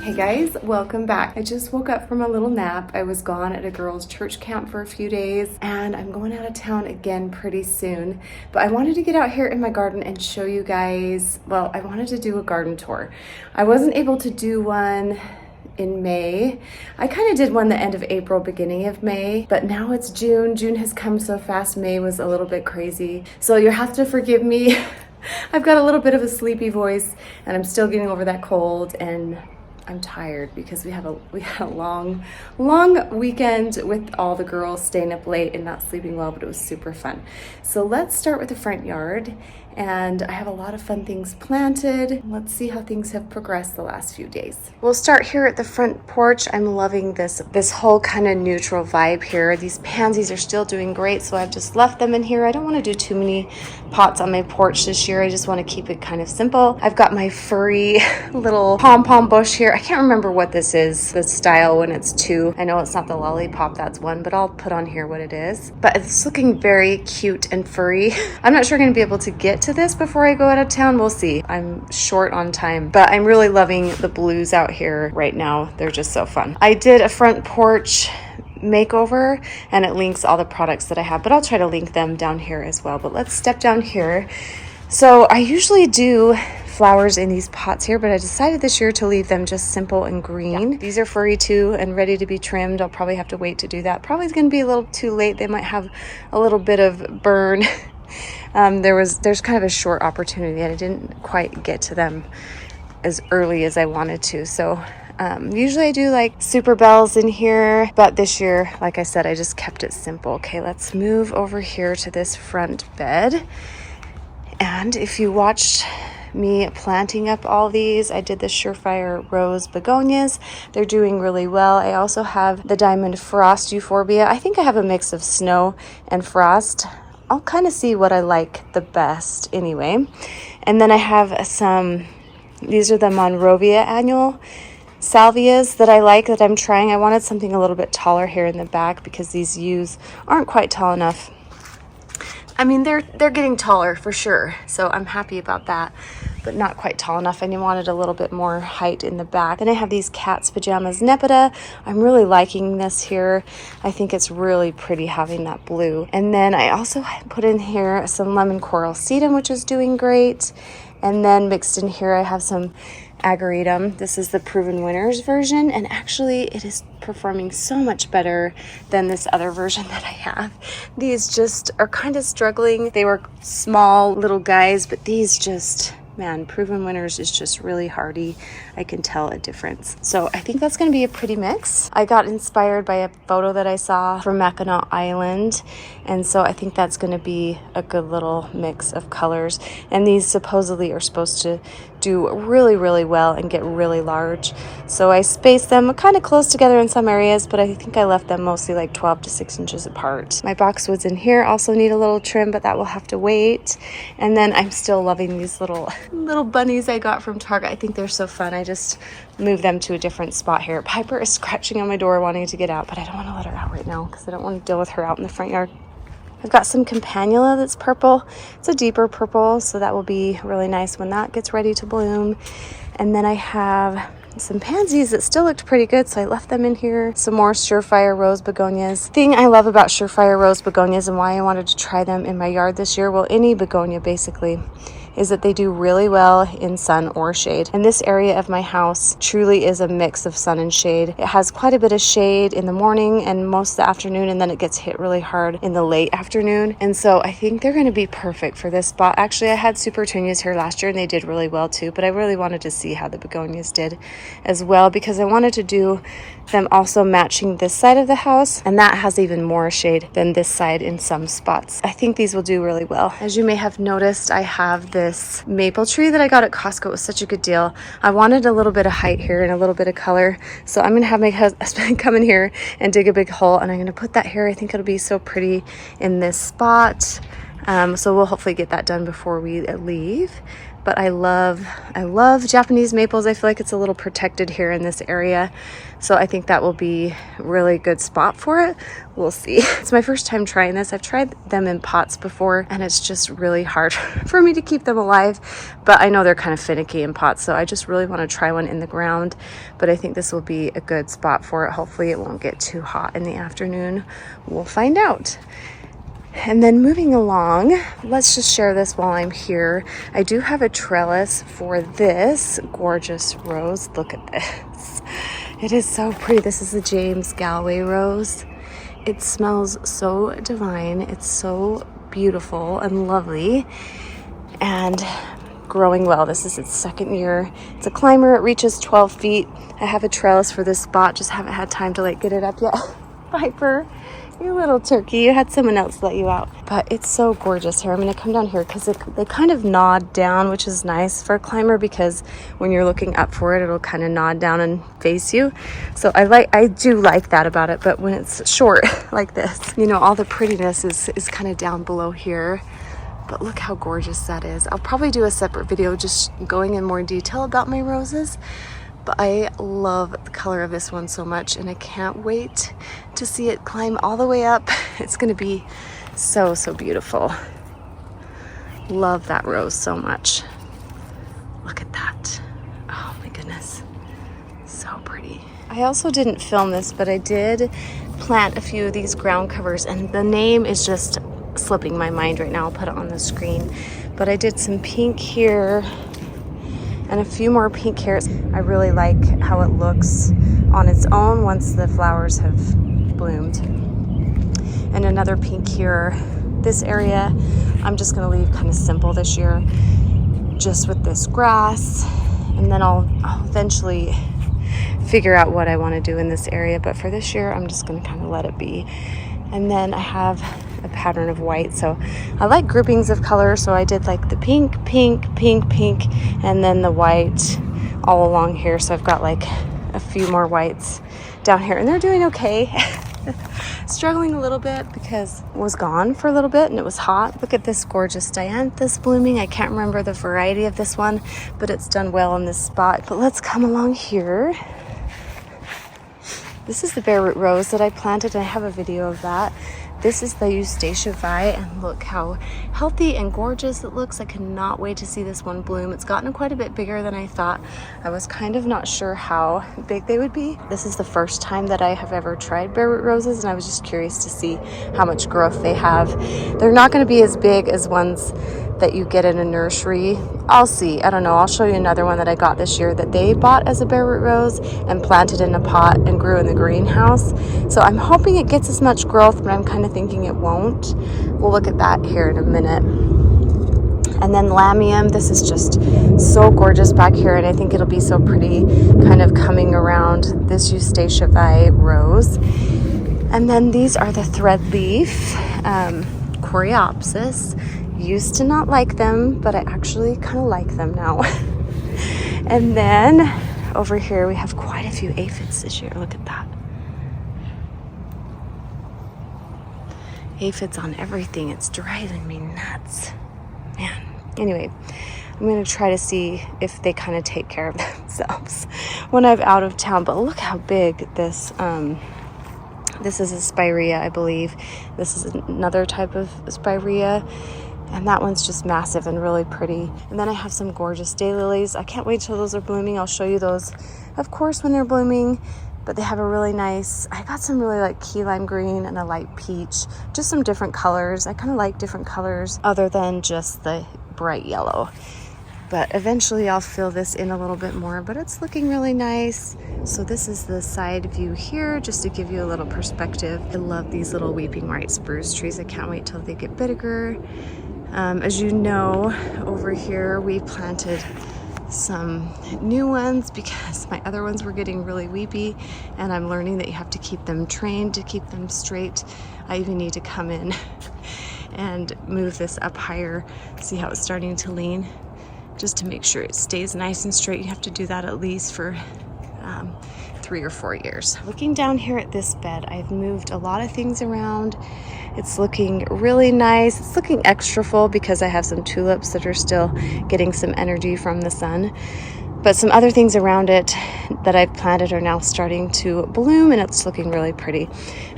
Hey guys, welcome back. I just woke up from a little nap. I was gone at a girls' church camp for a few days and I'm going out of town again pretty soon. But I wanted to get out here in my garden and show you guys, well, I wanted to do a garden tour. I wasn't able to do one in May. I kind of did one the end of April, beginning of May, but now it's June. June has come so fast. May was a little bit crazy. So you'll have to forgive me. I've got a little bit of a sleepy voice and I'm still getting over that cold and I'm tired because we had a long weekend with all the girls staying up late and not sleeping well, but it was super fun. So let's start with the front yard, and I have a lot of fun things planted. Let's see how things have progressed the last few days. We'll start here at the front porch. I'm loving this whole kind of neutral vibe here. These pansies are still doing great, so I've just left them in here. I don't want to do too many pots on my porch this year. I just want to keep it kind of simple. I've got my furry little pom-pom bush here. I can't remember what this is, the style when it's two. I know it's not the lollipop, that's one, but I'll put on here what it is. But it's looking very cute and furry. I'm not sure I'm going to be able to get to this before I go out of town. We'll see. I'm short on time, but I'm really loving the blues out here right now. They're just so fun. I did a front porch makeover and it links all the products that I have, but I'll try to link them down here as well. But let's step down here. So I usually do flowers in these pots here, but I decided this year to leave them just simple and green. Yeah. These are furry too and ready to be trimmed. I'll probably have to wait to do that. Probably going to be a little too late. They might have a little bit of burn. There's kind of a short opportunity and I didn't quite get to them as early as I wanted to. So usually I do like super bells in here, but this year, like I said, I just kept it simple. Okay, let's move over here to this front bed. And if you watched me planting up all these, I did the Surefire Rose Begonias. They're doing really well. I also have the Diamond Frost Euphorbia. I think I have a mix of snow and frost. I'll kind of see what I like the best anyway. And then I have these are the Monrovia Annual Salvias that I like, that I'm trying. I wanted something a little bit taller here in the back because these yews aren't quite tall enough. I mean, they're getting taller for sure, so I'm happy about that, but not quite tall enough. I wanted a little bit more height in the back. Then I have these Cat's Pajamas Nepeta. I'm really liking this here. I think it's really pretty having that blue. And then I also put in here some Lemon Coral Sedum, which is doing great. And then mixed in here, I have some Agaritum. This is the Proven Winners version, and actually it is performing so much better than this other version that I have. These just are kind of struggling. They were small little guys, but these just, man, Proven Winners is just really hardy. I can tell a difference. So I think that's going to be a pretty mix. I got inspired by a photo that I saw from Mackinac Island, and so I think that's going to be a good little mix of colors. And these supposedly are supposed to do really, really well and get really large. So I spaced them kind of close together in some areas, but I think I left them mostly like 12 to 6 inches apart. My boxwoods in here also need a little trim, but that will have to wait. And then I'm still loving these little bunnies I got from Target. I think they're so fun. I just moved them to a different spot here. Piper is scratching on my door wanting to get out, but I don't want to let her out right now because I don't want to deal with her out in the front yard. I've got some Campanula that's purple. It's a deeper purple, so that will be really nice when that gets ready to bloom. And then I have some pansies that still looked pretty good, so I left them in here. Some more Surefire Rose Begonias. The thing I love about Surefire Rose Begonias and why I wanted to try them in my yard this year, well, any begonia basically, is that they do really well in sun or shade. And this area of my house truly is a mix of sun and shade. It has quite a bit of shade in the morning and most of the afternoon, and then it gets hit really hard in the late afternoon. And so I think they're going to be perfect for this spot. Actually, I had Super Petunias here last year and they did really well too, but I really wanted to see how the begonias did as well because I wanted to do them also matching this side of the house, and that has even more shade than this side in some spots. I think these will do really well. As you may have noticed, I have this maple tree that I got at Costco. It was such a good deal. I wanted a little bit of height here and a little bit of color, so I'm gonna have my husband come in here and dig a big hole, and I'm gonna put that here. I think it'll be so pretty in this spot. So we'll hopefully get that done before we leave. But I love Japanese maples. I feel like it's a little protected here in this area. So I think that will be a really good spot for it. We'll see. It's my first time trying this. I've tried them in pots before, and it's just really hard for me to keep them alive. But I know they're kind of finicky in pots, so I just really want to try one in the ground. But I think this will be a good spot for it. Hopefully it won't get too hot in the afternoon. We'll find out. And then moving along, let's just share this while I'm here. I do have a trellis for this gorgeous rose. Look at this. It is so pretty. This is the James Galway rose. It smells so divine. It's so beautiful and lovely and growing well. This is its second year. It's a climber. It reaches 12 feet. I have a trellis for this spot. Just haven't had time to get it up yet. Piper. You little turkey, you had someone else let you out. But it's so gorgeous here. I'm going to come down here because they kind of nod down, which is nice for a climber because when you're looking up for it, it'll kind of nod down and face you. So I do like that about it. But when it's short like this, you know, all the prettiness is kind of down below here. But look how gorgeous that is. I'll probably do a separate video just going in more detail about my roses. But I love the color of this one so much, and I can't wait to see it climb all the way up. It's going to be so, so beautiful. Love that rose so much. Look at that. Oh my goodness. So pretty. I also didn't film this, but I did plant a few of these ground covers, and the name is just slipping my mind right now. I'll put it on the screen. But I did some pink here and a few more pink carrots. I really like how it looks on its own once the flowers have bloomed. And another pink here. This area, I'm just gonna leave kind of simple this year, just with this grass. And then I'll eventually figure out what I wanna do in this area. But for this year, I'm just gonna kind of let it be. And then I have a pattern of white, so I like groupings of color, so I did like the pink, pink, pink, pink, and then the white all along here. So I've got like a few more whites down here, and they're doing okay. Struggling a little bit because it was gone for a little bit and it was hot. Look at this gorgeous dianthus blooming. I can't remember the variety of this one, but it's done well in this spot. But let's come along here. This is the bare root rose that I planted, and I have a video of that. This is the Eustacia Vi, and look how healthy and gorgeous it looks. I cannot wait to see this one bloom. It's gotten quite a bit bigger than I thought. I was kind of not sure how big they would be. This is the first time that I have ever tried bare root roses, and I was just curious to see how much growth they have. They're not going to be as big as ones that you get in a nursery. I'll see. I don't know. I'll show you another one that I got this year that they bought as a bare root rose and planted in a pot and grew in the greenhouse. So I'm hoping it gets as much growth, but I'm kind of thinking it won't. We'll look at that here in a minute. And then lamium, this is just so gorgeous back here, and I think it'll be so pretty kind of coming around this Eustacia Vi rose. And then these are the thread leaf Coreopsis. Used to not like them, but I actually kind of like them now. And then over here we have quite a few aphids this year. Look at that. Aphids on everything. It's driving me nuts. Man. Anyway, I'm going to try to see if they kind of take care of themselves when I'm out of town. But look how big this is a spirea, I believe. This is another type of spirea. And that one's just massive and really pretty. And then I have some gorgeous daylilies. I can't wait till those are blooming. I'll show you those, of course, when they're blooming. But they have a really nice, I got some really like key lime green and a light peach. Just some different colors. I kind of like different colors other than just the bright yellow. But eventually I'll fill this in a little bit more, but it's looking really nice. So this is the side view here, just to give you a little perspective. I love these little weeping white spruce trees. I can't wait till they get bigger. As you know, over here we planted some new ones because my other ones were getting really weepy, and I'm learning that you have to keep them trained to keep them straight. I even need to come in and move this up higher. See how it's starting to lean? Just to make sure it stays nice and straight. You have to do that at least for 3 or 4 years. Looking down here at this bed, I've moved a lot of things around. It's looking really nice. It's looking extra full because I have some tulips that are still getting some energy from the sun. But some other things around it that I've planted are now starting to bloom, and it's looking really pretty.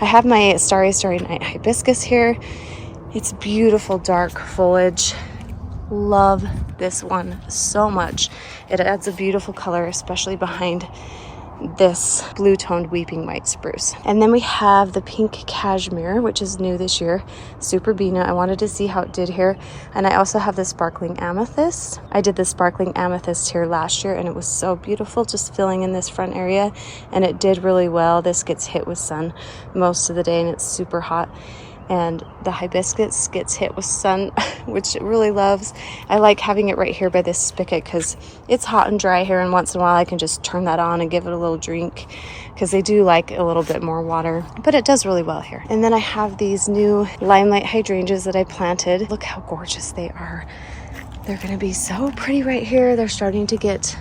I have my Starry Night hibiscus here. It's beautiful dark foliage. Love this one so much. It adds a beautiful color, especially behind this blue-toned weeping white spruce. And then we have the pink cashmere, which is new this year, Super Bina. I wanted to see how it did here. And I also have the sparkling amethyst. I did the sparkling amethyst here last year, and it was so beautiful, just filling in this front area, and it did really well. This gets hit with sun most of the day, and it's super hot. And the hibiscus gets hit with sun, which it really loves. I like having it right here by this spigot because it's hot and dry here, and once in a while I can just turn that on and give it a little drink because they do like a little bit more water, but it does really well here. And then I have these new limelight hydrangeas that I planted. Look how gorgeous they are. They're gonna be so pretty right here. They're starting to get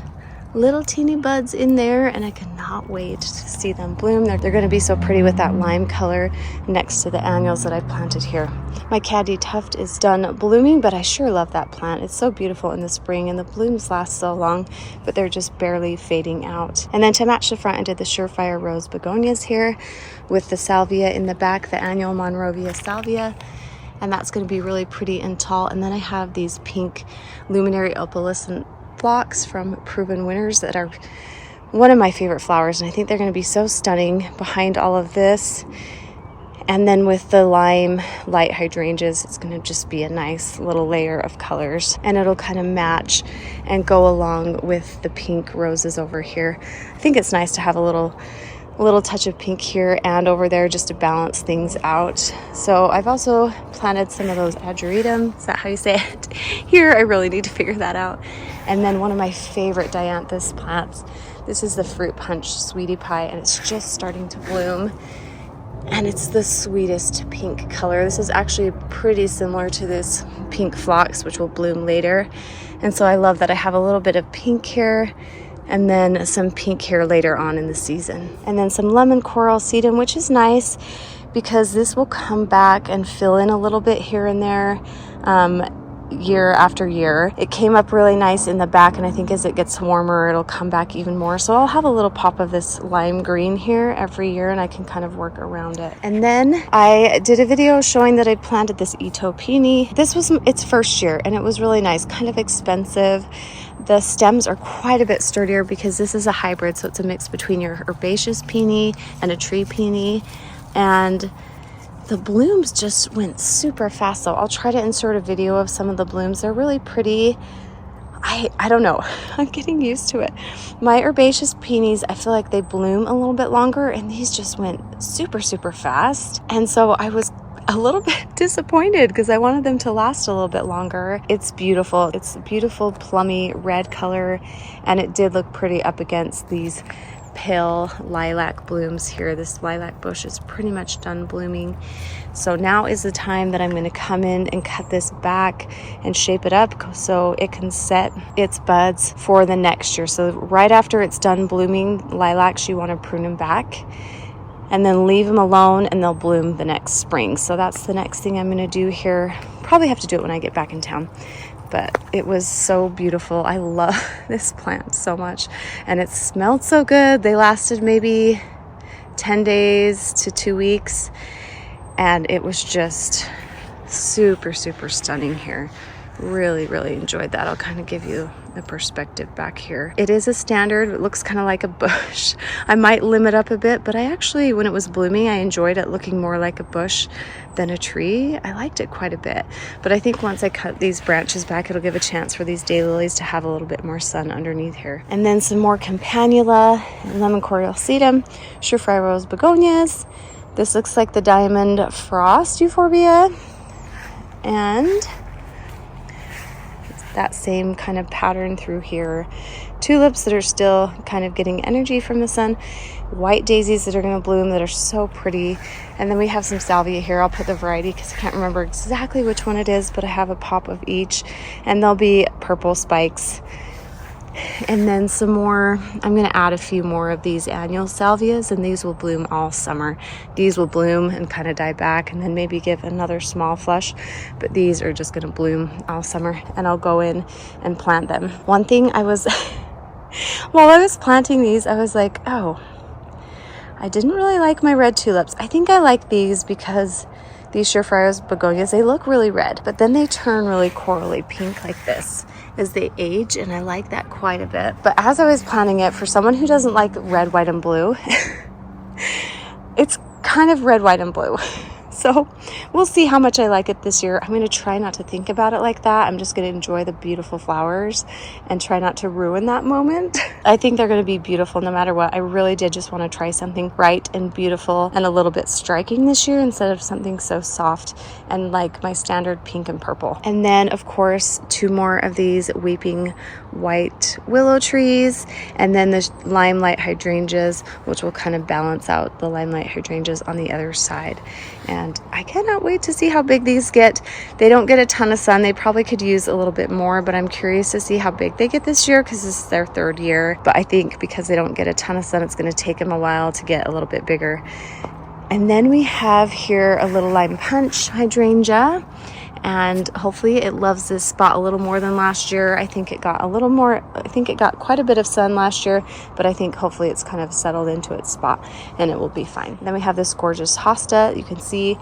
little teeny buds in there, and I cannot wait to see them bloom. They're going to be so pretty with that lime color next to the annuals that I planted here. My Caddy Tuft is done blooming, but I sure love that plant. It's so beautiful in the spring, and the blooms last so long, but they're just barely fading out. And then to match the front, I did the Surefire Rose begonias here with the salvia in the back, the annual Monrovia salvia. And that's going to be really pretty and tall. And then I have these pink luminary opalescent phlox from Proven Winners that are one of my favorite flowers, and I think they're going to be so stunning behind all of this. And then with the lime light hydrangeas, it's going to just be a nice little layer of colors, and it'll kind of match and go along with the pink roses over here. I think it's nice to have a little touch of pink here and over there just to balance things out. So I've also planted some of those ageratum. Is that how you say it? Here, I really need to figure that out. And then one of my favorite dianthus plants. This is the Fruit Punch Sweetie Pie, and it's just starting to bloom. And it's the sweetest pink color. This is actually pretty similar to this pink phlox, which will bloom later. And so I love that I have a little bit of pink here, and then some pink here later on in the season. And then some lemon coral sedum, which is nice because this will come back and fill in a little bit here and there year after year. It came up really nice in the back, and I think as it gets warmer, it'll come back even more. So I'll have a little pop of this lime green here every year, and I can kind of work around it. And then I did a video showing that I planted this Ito peony. This was its first year, and it was really nice, kind of expensive. The stems are quite a bit sturdier because this is a hybrid, so it's a mix between your herbaceous peony and a tree peony. And the blooms just went super fast, so I'll try to insert a video of some of the blooms. They're really pretty. I don't know. I'm getting used to it. My herbaceous peonies, I feel like they bloom a little bit longer, and these just went super, super fast. And so I was a little bit disappointed because I wanted them to last a little bit longer. It's beautiful. It's a beautiful plummy red color, and it did look pretty up against these pale lilac blooms here. This lilac bush is pretty much done blooming. So now is the time that I'm going to come in and cut this back and shape it up so it can set its buds for the next year. So right after it's done blooming lilacs, you want to prune them back and then leave them alone, and they'll bloom the next spring. So that's the next thing I'm going to do here. Probably have to do it when I get back in town. But it was so beautiful. I love this plant so much, and it smelled so good. They lasted maybe 10 days to 2 weeks, and it was just super, super stunning here. Really, really enjoyed that. I'll kind of give you a perspective back here. It is a standard. It looks kind of like a bush. I might limit up a bit, but I actually, when it was blooming, I enjoyed it looking more like a bush than a tree. I liked it quite a bit. But I think once I cut these branches back, it'll give a chance for these daylilies to have a little bit more sun underneath here. And then some more campanula, lemon coral sedum, Surefire Rose begonias. This looks like the diamond frost euphorbia. And that same kind of pattern through here. Tulips that are still kind of getting energy from the sun. White daisies that are going to bloom that are so pretty. And then we have some salvia here. I'll put the variety because I can't remember exactly which one it is, but I have a pop of each. And there'll be purple spikes And then some more, I'm going to add a few more of these annual salvias, and these will bloom all summer. These will bloom and kind of die back and then maybe give another small flush, but these are just going to bloom all summer, and I'll go in and plant them. One thing I was, while I was planting these, I was like, oh, I didn't really like my red tulips. I think I like these because these Surefire begonias, they look really red, but then they turn really corally pink like this as they age, and I like that quite a bit. But as I was planting it, for someone who doesn't like red, white, and blue, it's kind of red, white, and blue. So we'll see how much I like it this year. I'm going to try not to think about it like that. I'm just going to enjoy the beautiful flowers and try not to ruin that moment. I think they're going to be beautiful no matter what. I really did just want to try something bright and beautiful and a little bit striking this year instead of something so soft and like my standard pink and purple. And then of course 2 more of these weeping white willow trees, and then the limelight hydrangeas, which will kind of balance out the limelight hydrangeas on the other side. And I cannot wait to see how big these get. They don't get a ton of sun. They probably could use a little bit more, but I'm curious to see how big they get this year because this is their 3rd year. But I think because they don't get a ton of sun, it's going to take them a while to get a little bit bigger. And then we have here a little lime punch hydrangea, and hopefully it loves this spot a little more than last year. I think it got a little more, I think it got quite a bit of sun last year, but I think hopefully it's kind of settled into its spot and it will be fine. Then we have this gorgeous hosta. You can see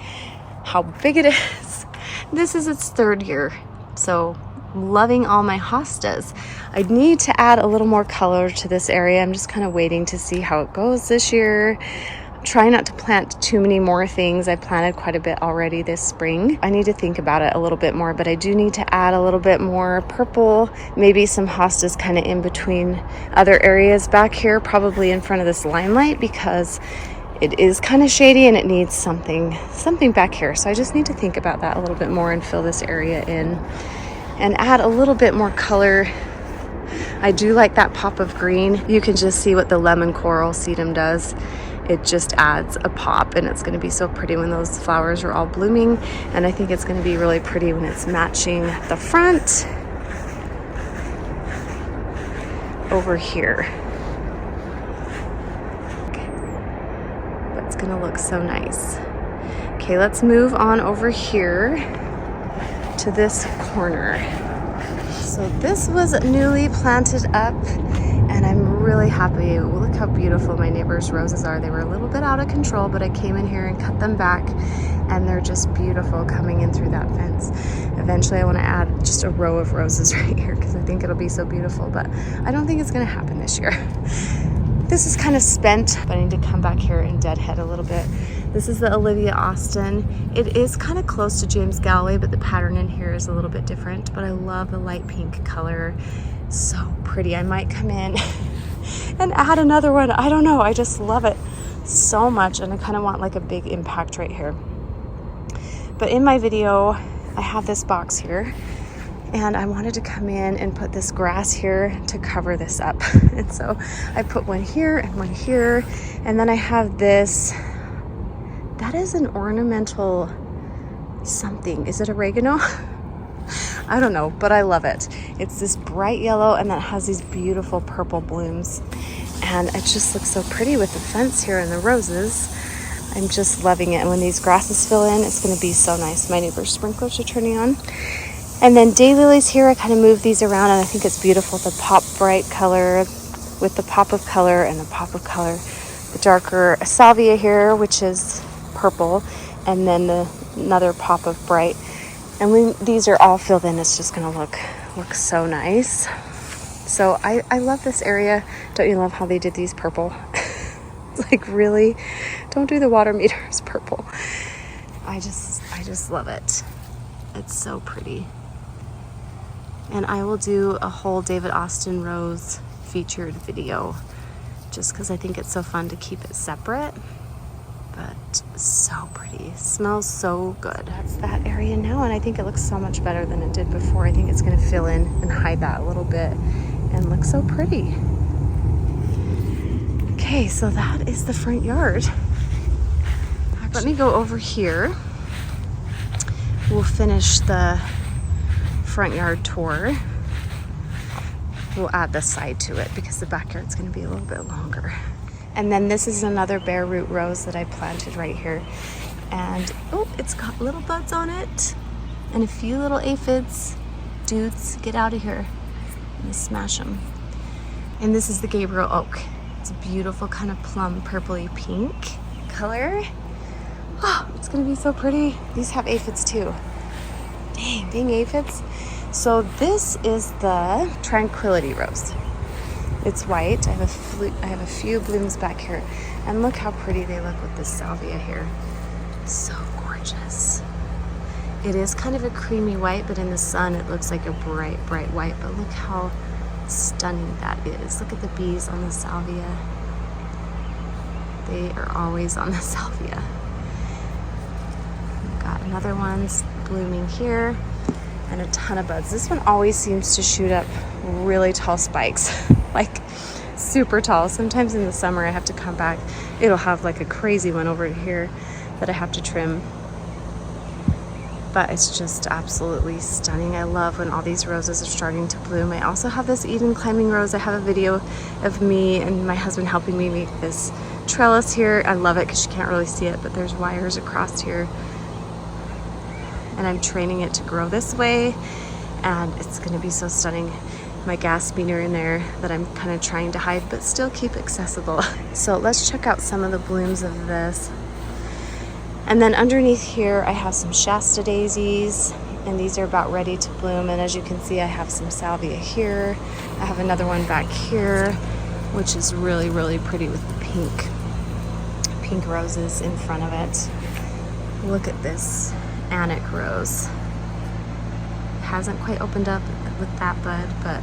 how big it is. This is its 3rd year, so I'm loving all my hostas. I need to add a little more color to this area. I'm just kind of waiting to see how it goes this year. Try not to plant too many more things. I planted quite a bit already this spring. I need to think about it a little bit more, but I do need to add a little bit more purple, maybe some hostas kind of in between other areas back here, probably in front of this limelight, because it is kind of shady and it needs something back here. So I just need to think about that a little bit more and fill this area in and add a little bit more color. I do like that pop of green. You can just see what the lemon coral sedum does. It just adds a pop, and it's going to be so pretty when those flowers are all blooming. And I think it's going to be really pretty when it's matching the front over here. That's going to look so nice. Okay, let's move on over here to this corner. So this was newly planted up, and I'm really happy. Look how beautiful my neighbor's roses are. They were a little bit out of control, but I came in here and cut them back, and they're just beautiful coming in through that fence. Eventually I want to add just a row of roses right here because I think it'll be so beautiful, but I don't think it's going to happen this year. This is kind of spent, but I need to come back here and deadhead a little bit. This is the Olivia Austin. It is kind of close to James Galloway, but the pattern in here is a little bit different, but I love the light pink color. So pretty. I might come in and add another one. I don't know. I just love it so much, and I kind of want like a big impact right here. But in my video, I have this box here, and I wanted to come in and put this grass here to cover this up. And so I put one here and one here, and then I have this. That is an ornamental something. Is it oregano? I don't know, but I love it. It's this bright yellow, and then it has these beautiful purple blooms, and it just looks so pretty with the fence here and the roses. I'm just loving it, and when these grasses fill in, it's going to be so nice. My neighbor's sprinklers are turning on. And then daylilies here, I kind of move these around, and I think it's beautiful. The pop bright color with the pop of color and the pop of color. The darker salvia here, which is purple, and then another pop of bright. And when these are all filled in, it's just going to look so nice. So I love this area. Don't you love how they did these purple? Like, really? Don't do the water meters purple. I just love it. It's so pretty. And I will do a whole David Austin Rose featured video just because I think it's so fun to keep it separate. But so pretty. Smells so good. That's that area now, and I think it looks so much better than it did before. I think it's going to fill in and hide that a little bit and look so pretty. Okay, so that is the front yard. Let me go over here. We'll finish the front yard tour. we'll add the side to it because the backyard's gonna be a little bit longer. And then this is another bare root rose that I planted right here. And oh, it's got little buds on it and a few little aphids. Dudes, get out of here. I'm gonna smash them. And this is the Gabriel oak. It's a beautiful kind of plum purpley pink color. Oh, it's gonna be so pretty. These have aphids too. Dang, being aphids. So this is the Tranquility Rose. It's white. I have a few blooms back here. And look how pretty they look with this salvia here. So gorgeous. It is kind of a creamy white, but in the sun it looks like a bright, bright white. But look how stunning that is. Look at the bees on the salvia. They are always on the salvia. We've got another one's blooming here and a ton of buds. This one always seems to shoot up really tall spikes, like super tall. Sometimes in the summer I have to come back. It'll have like a crazy one over here that I have to trim. But it's just absolutely stunning. I love when all these roses are starting to bloom. I also have this Eden climbing rose. I have a video of me and my husband helping me make this trellis here. I love it because you can't really see it, but there's wires across here. And I'm training it to grow this way, and it's gonna be so stunning. My gas meter in there that I'm kind of trying to hide, but still keep accessible. So let's check out some of the blooms of this. And then underneath here, I have some Shasta daisies, and these are about ready to bloom. And as you can see, I have some salvia here. I have another one back here, which is really, really pretty with pink roses in front of it. Look at this Annick rose. It hasn't quite opened up with that bud, but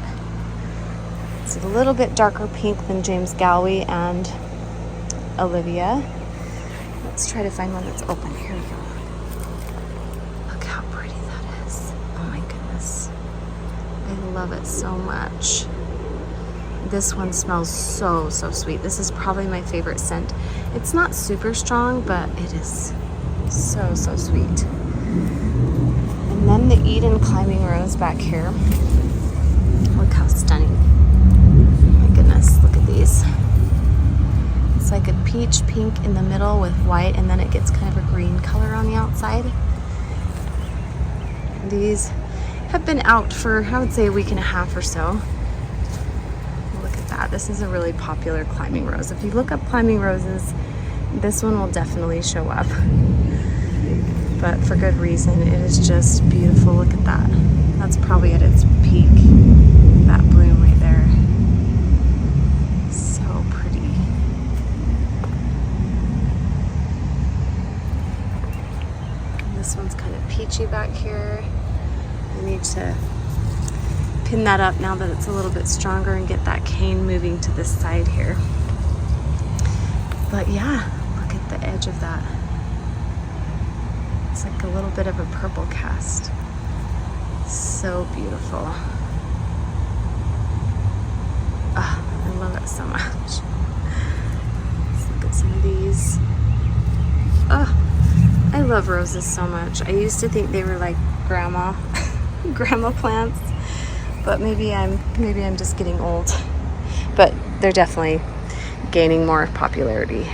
it's a little bit darker pink than James Galway and Olivia. Let's try to find one that's open. Here we go. Look how pretty that is. Oh my goodness. I love it so much. This one smells so, so sweet. This is probably my favorite scent. It's not super strong, but it is so, so sweet. And then the Eden climbing rose back here. Look how stunning. Oh my goodness, look at these. It's like a peach pink in the middle with white, and then it gets kind of a green color on the outside. These have been out for, I would say, a week and a half or so. Look at that. This is a really popular climbing rose. If you look up climbing roses, this one will definitely show up. But for good reason. It is just beautiful. Look at that. That's probably at its peak. That bloom right there. So pretty. This one's kind of peachy back here. I need to pin that up now that it's a little bit stronger and get that cane moving to this side here. But yeah, look at the edge of that. It's like a little bit of a purple cast. So beautiful. Oh, I love it so much. Let's look at some of these. Oh, I love roses so much. I used to think they were like grandma plants, but maybe I'm just getting old. But they're definitely gaining more popularity.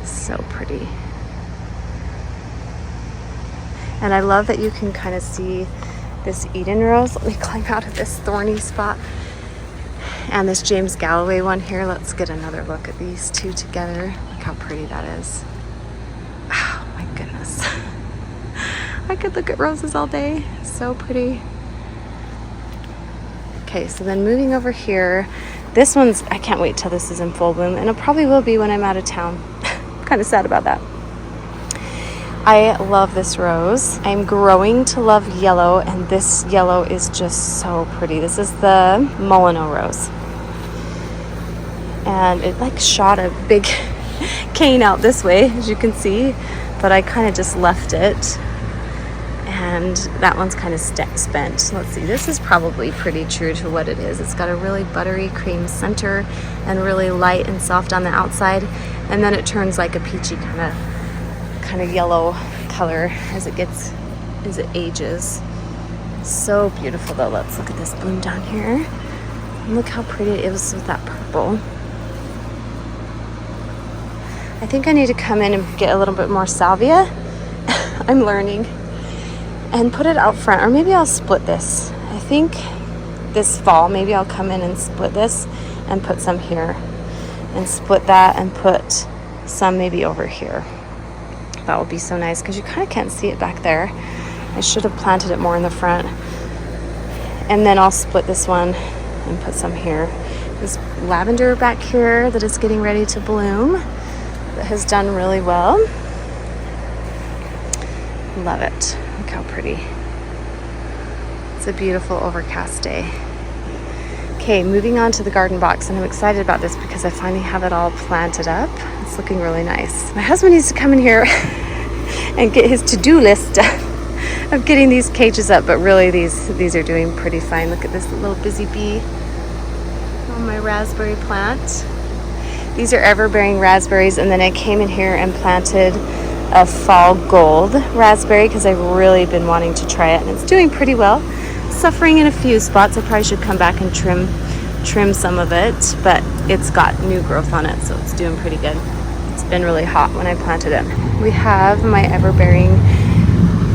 So pretty. And I love that you can kind of see this Eden rose. Let me climb out of this thorny spot. And this James Galloway one here. Let's get another look at these two together. Look how pretty that is. Oh my goodness. I could look at roses all day. So pretty. Okay, so then moving over here. This one's, I can't wait till this is in full bloom. And it probably will be when I'm out of town. I'm kind of sad about that. I love this rose. I'm growing to love yellow, and this yellow is just so pretty. This is the Molyneux rose. And it like shot a big cane out this way, as you can see, but I kind of just left it. And that one's kind of spent. Let's see, this is probably pretty true to what it is. It's got a really buttery cream center and really light and soft on the outside. And then it turns like a peachy kind of yellow color as it ages. So beautiful though. Let's look at this bloom down here. Look how pretty it is with that purple. I think I need to come in and get a little bit more salvia. I'm learning. And put it out front, or maybe I'll split this. I think this fall, maybe I'll come in and split this and put some here. And split that and put some maybe over here. That would be so nice because you kind of can't see it back there. I should have planted it more in the front. And then I'll split this one and put some here. There's lavender back here that is getting ready to bloom. That has done really well. Love it. Look how pretty. It's a beautiful overcast day. Okay, moving on to the garden box, and I'm excited about this because I finally have it all planted up. It's looking really nice. My husband needs to come in here and get his to-do list of getting these cages up, but really these are doing pretty fine. Look at this little busy bee on my raspberry plant. These are ever-bearing raspberries, and then I came in here and planted a fall gold raspberry because I've really been wanting to try it, and it's doing pretty well. Suffering in a few spots. I probably should come back and trim some of it, but it's got new growth on it, so it's doing pretty good. It's been really hot when I planted it. We have my ever-bearing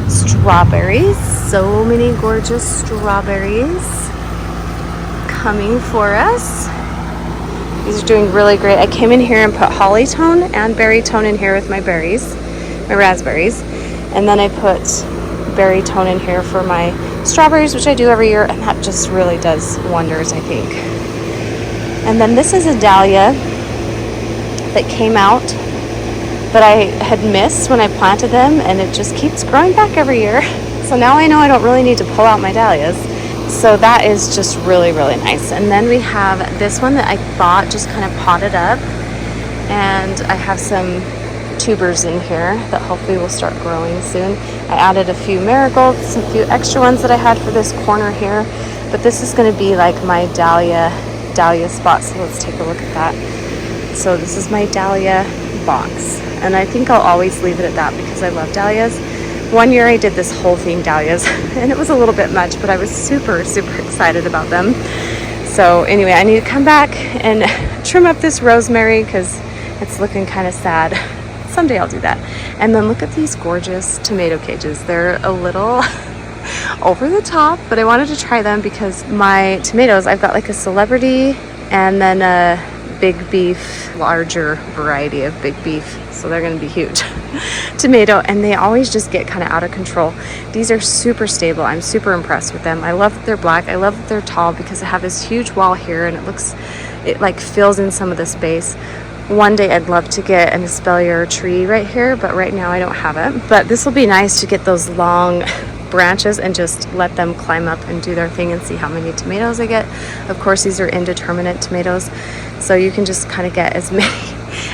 strawberries. So many gorgeous strawberries coming for us. These are doing really great. I came in here and put holly tone and berry tone in here with my berries, my raspberries, and then I put berry tone in here for my strawberries, which I do every year, and that just really does wonders, I think. And then this is a dahlia that came out that I had missed when I planted them, and it just keeps growing back every year. So now I know I don't really need to pull out my dahlias. So that is just really, really nice. And then we have this one that I bought just kind of potted up, and I have some tubers in here that hopefully will start growing soon. I added a few marigolds, a few extra ones that I had for this corner here, but this is going to be like my dahlia spot, so let's take a look at that. So this is my dahlia box, and I think I'll always leave it at that because I love dahlias. One year I did this whole thing dahlias, and it was a little bit much, but I was super excited about them. So anyway, I need to come back and trim up this rosemary because it's looking kind of sad. Someday I'll do that. And then look at these gorgeous tomato cages. They're a little over the top, but I wanted to try them because my tomatoes, I've got like a celebrity and then a big beef, larger variety of big beef. So they're going to be huge tomato, and they always just get kind of out of control. These are super stable. I'm super impressed with them. I love that they're black. I love that they're tall because I have this huge wall here, and it like fills in some of the space. One day I'd love to get an espalier tree right here, but right now I don't have it. But this will be nice to get those long branches and just let them climb up and do their thing and see how many tomatoes I get. Of course, these are indeterminate tomatoes, so you can just kind of get as many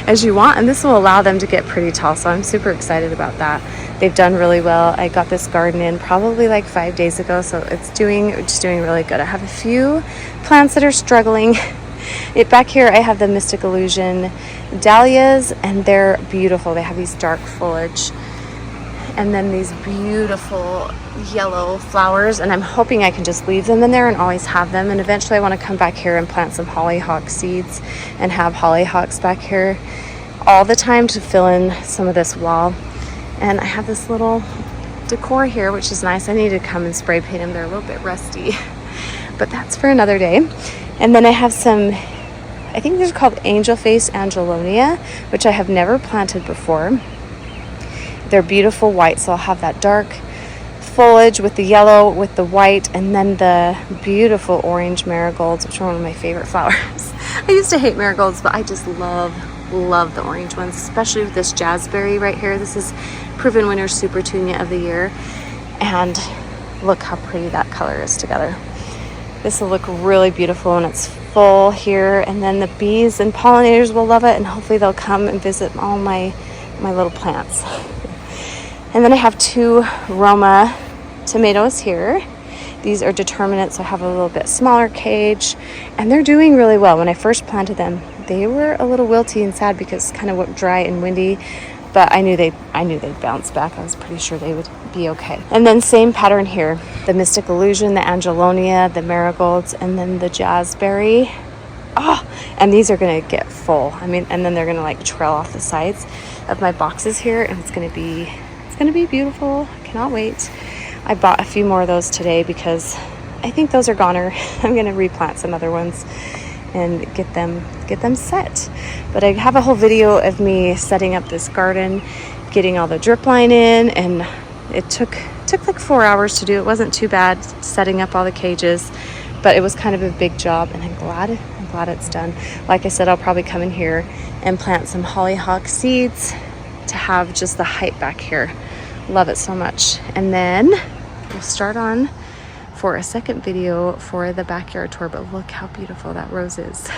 as you want, and this will allow them to get pretty tall, so I'm super excited about that. They've done really well. I got this garden in probably like 5 days ago, so it's just doing really good. I have a few plants that are struggling. Back here I have the Mystic Illusion dahlias, and they're beautiful. They have these dark foliage and then these beautiful yellow flowers, and I'm hoping I can just leave them in there and always have them. And eventually I want to come back here and plant some hollyhock seeds and have hollyhocks back here all the time to fill in some of this wall. And I have this little decor here, which is nice. I need to come and spray paint them. They're a little bit rusty, but that's for another day. And then I have some, I think these are called Angel Face Angelonia, which I have never planted before. They're beautiful white, so I'll have that dark foliage with the yellow, with the white, and then the beautiful orange marigolds, which are one of my favorite flowers. I used to hate marigolds, but I just love the orange ones, especially with this jazzberry right here. This is Proven Winner Super Tunia of the Year, and look how pretty that color is together. This will look really beautiful when it's full here, and then the bees and pollinators will love it, and hopefully they'll come and visit all my little plants. And then I have 2 Roma tomatoes here. These are determinate, so I have a little bit smaller cage, and they're doing really well. When I first planted them, they were a little wilty and sad because it's kind of dry and windy, but I knew they'd bounce back. I was pretty sure they would be okay. And then same pattern here, the Mystic Illusion, the Angelonia, the Marigolds, and then the Jazzberry. Oh, and these are gonna get full. I mean, and then they're gonna like trail off the sides of my boxes here, and it's gonna be beautiful. I cannot wait. I bought a few more of those today because I think those are goner. I'm gonna replant some other ones and get them set. But I have a whole video of me setting up this garden, getting all the drip line in, and it took like 4 hours to do. It wasn't too bad setting up all the cages, but it was kind of a big job, and I'm glad it's done. Like I said, I'll probably come in here and plant some hollyhock seeds to have just the height back here. Love it so much. And then we'll start on for a second video for the backyard tour, but look how beautiful that rose is.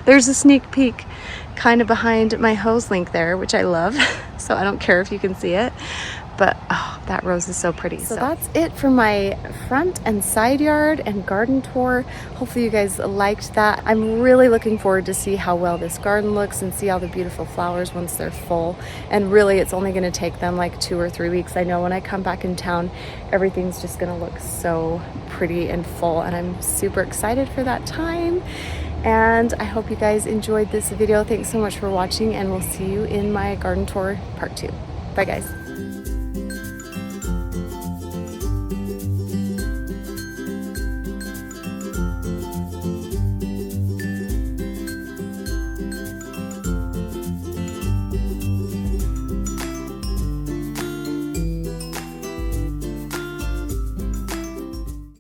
There's a sneak peek kind of behind my hose link there, which I love. So I don't care if you can see it, but oh, that rose is so pretty. So that's it for my front and side yard and garden tour. Hopefully you guys liked that. I'm really looking forward to see how well this garden looks and see all the beautiful flowers once they're full. And really, it's only going to take them like 2 or 3 weeks. I know when I come back in town, everything's just going to look so pretty and full, and I'm super excited for that time. And I hope you guys enjoyed this video. Thanks so much for watching, and we'll see you in my garden tour part 2. Bye guys.